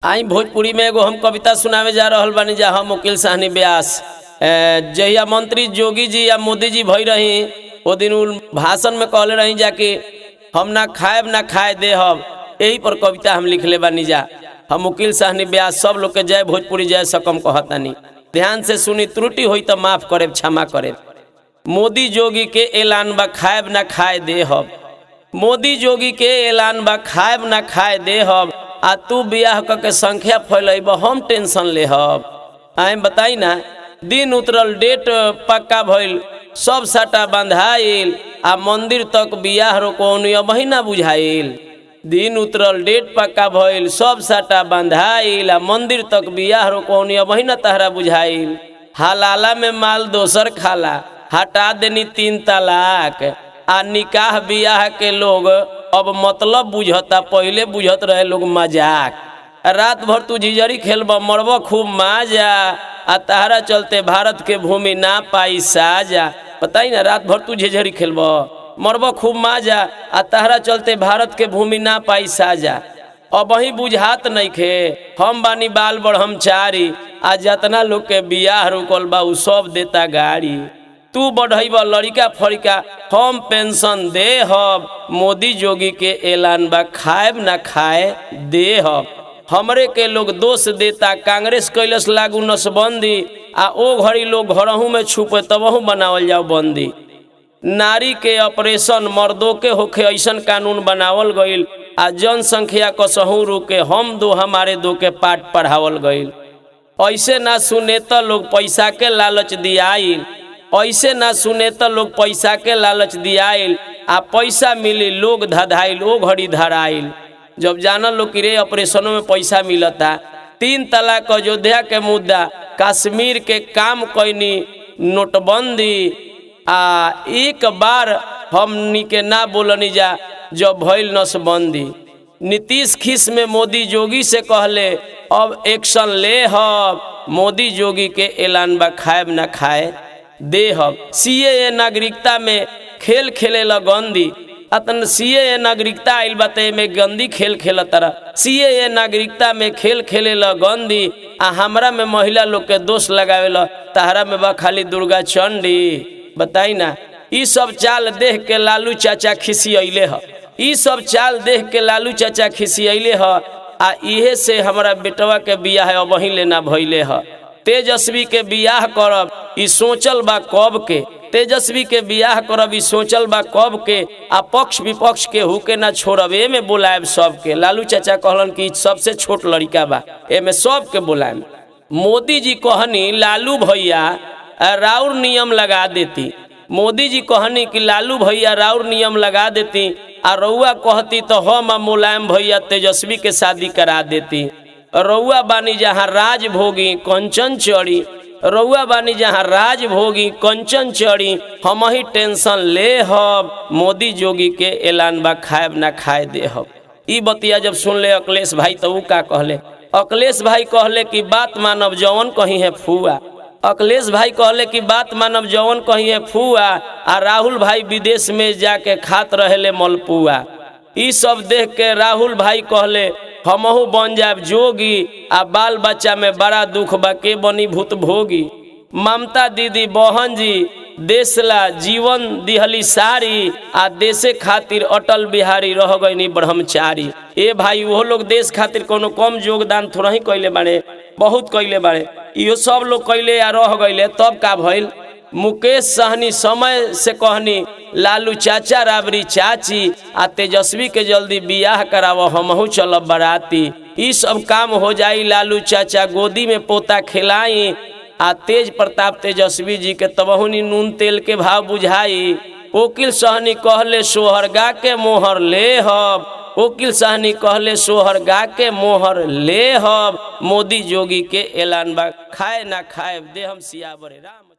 आई भोजपुरी में एगो हम कविता सुनावे जा रहल बानी जा हम वकील साहनी व्यास। जहिया मंत्री जोगी जी या मोदी जी भई रही वो दिन भाषण में कहले रही जा कि हम ना खाएब ना खाए देहब। यही पर कविता हम लिखले बानी जा। हम वकील साहनी व्यास सब लोग के जय भोजपुरी जय सकम कहतानी। ध्यान से सुनी, त्रुटि हुई तो माफ करे, क्षमा करे। मोदी जोगी के ऐलान बा खाएब ना खाए देहब। मोदी जोगी के ऐलान बा खाएब ना खाए देहब। आ तू बियाह के संख्या फैलब हम टेंशन लेहब। आए बताई ना, दिन उतरल डेट पक्का भइल, सब साटा बंधाइल आ मंदिर तक बियाह रोकौनी महीना बुझाइल। दिन उतरल डेट पक्का भइल, सब साटा बंधाइल आ मंदिर तक बियाह रोकौनी महीना तहरा बुझाइल। हलाला में माल दोसर खाला, हटा देनी 3 तलाक। आ निकाह बियाह के लोग अब मतलब बुझता, पहले बुझत रहे लोग मजाक। रात भर तू झिझरी खेलब मरब खूब माजा, आ तहरा चलते भारत के भूमि ना पाई साजा। बताई ना, रात भर तू झिझरी खेलब मरब खूब माजा, आ तहरा चलते भारत के भूमि ना पाई साजा। अब वही बुझात नहीं खे, हम बानी बाल ब्रह्मचारी। आ जतना लोग के बियाह रुकल बा उ सब देता गाड़ी। तू बढ़ब लड़िका फड़िका हम पेंशन देहब। मोदी जोगी के ऐलान बा खाएब ना खाए देहब। हमरे के लोग दोष देता, कांग्रेस कैलस लागू नसबंदी। आ ओ घड़ी लोग घरहू में छुपे तबहू बनावल जाओ बंदी। नारी के ऑपरेशन मर्दों के होखे ऐसन कानून बनावल गईल। आ जनसंख्या कसहू रुके हम दो हमारे दो के पाठ पढ़ावल गईल। ऐसे ना सुने तो लोग पैसा के लालच दियाइल। ऐसे ना सुने तो लोग पैसा के लालच दियाइल। आ पैसा मिली लोग धधाइल, ओ घड़ी धराइल। जब जानल लोग कि रे ऑपरेशनों में पैसा मिलता। 3 तलाक अयोध्या के मुद्दा, कश्मीर के काम कैनी नोटबंदी। आ एक बार हमनी के ना बोलनी जा जब भइल नसबंदी। नीतीश खिस में मोदी जोगी से कहले अब एक्शन ले हब। मोदी जोगी के ऐलान बा खाएब ना खाए देहब। सीएए नागरिकता में खेल खेले ला गंदी। अतन सीएए नागरिकता आइल बाते में गंदी खेल खेल तरह। सीएए नागरिकता में खेल खेले ला गंदी। आ हमरा में महिला लोग के दोष लगावे ला, तहरा में बा खाली दुर्गा चंडी। बताई ना, ई सब चाल देख के लालू चाचा खिसियले ह। ई सब चाल देख के लालू चाचा खिसियले ह। आ इहे से हमरा बेटवा के बियाह अब वही लेना भइले ह। तेजस्वी के बियाह करब ई सोचल बा कब के। तेजस्वी के बियाह करब ई सोचल बा कब के। आ पक्ष विपक्ष के हुके ना छोड़ब, एमे बुलाएब सबके। लालू चाचा कहलन कि सबसे छोट लड़का बा, एमे सबके बुलाएब। मोदी जी कहनी लालू भैया राउर नियम लगा देती। मोदी जी कहनी कि लालू भैया राउर नियम लगा देती। आ रउआ कहती तो हम मुलायम भैया तेजस्वी के शादी करा देती। रउआ बानी जहाँ राज भोगी कंचन चढ़ी। रउआ बानी जहाँ राज भोगी कंचन चढ़ी। हम ही टेंशन ले हब। मोदी जोगी के ऐलान बा खाएब ना खाए देहब। ई बतिया जब सुन ले अखिलेश भाई तो ऊ का कहले? अखिलेश भाई कहले कि बात मानब जवन कहीं है फुआ। अखिलेश भाई कहले कि बात मानब जवन कहीं है फुआ। आ राहुल भाई विदेश में जाके खात रहेले मलपुआ। ई सब देख के राहुल भाई कहले हमहू बन जाब जोगी। आ बाल बच्चा में बड़ा दुख बा, के बनी भूत भोगी। ममता दीदी बहन जी देशला जीवन दिहली सारी। आ देशे खातिर अटल बिहारी रह गईनी ब्रह्मचारी। ए भाई वो लोग देश खातिर कोनो कम योगदान थोड़ा ही कैले बाड़े, बहुत कैले बाड़े। इहो सब लोग कैले या रह गईले, तब का भइल? मुकेश सहनी समय से कहनी लालू चाचा राबरी चाची। आ तेजस्वी के जल्दी बियाह कराव हमहू चलब बराती। ई सब काम हो जाई लालू चाचा गोदी में पोता खिलाई। आ तेज प्रताप तेजस्वी जी के तबहुनी नून तेल के भाव बुझाई। वकील सहनी कहले सोहर गा के मोहर ले हब। वकील सहनी कहले सोहर गा के मोहर ले हब। मोदी जोगी के ऐलान बा खाए ना खाए देहम सियावर राम।